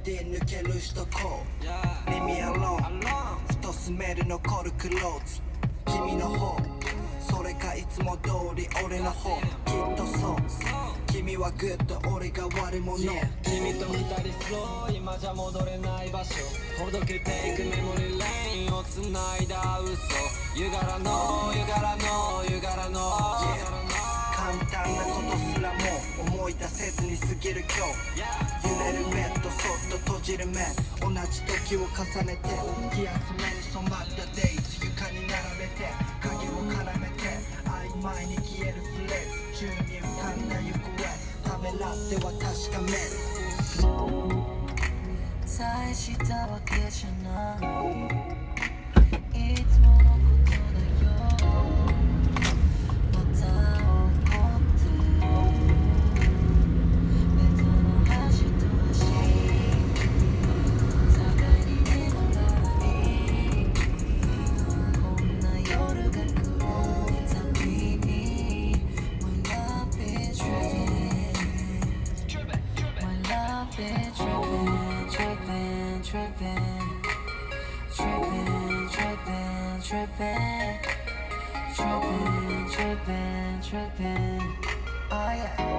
で抜ける首都高耳アロンふとスメル残るクローズ君の方それかいつも通り俺の方きっとそう君はグッド俺が悪者、君と二人スロー今じゃ戻れない場所ほどけていくメモリーレインを繋いだ嘘 You gotta know, you gotta know, you gotta know、簡単なことすらも思い出せずに過ぎる今日揺れるベッドそっと閉じる目同じ時を重ねて気休めに染まったデイズ床に並べて影を絡めて曖昧に消えるフレーズ宙に浮かんだ行方ためらっては確かめる大したわけじゃないいつものことだよまた思って別の橋と橋互いに寝ながらにこんな夜が来るたびに My love is tripping My love is tripping tripping tripping tripping tripping tripping tripping tripping tripping oh yeah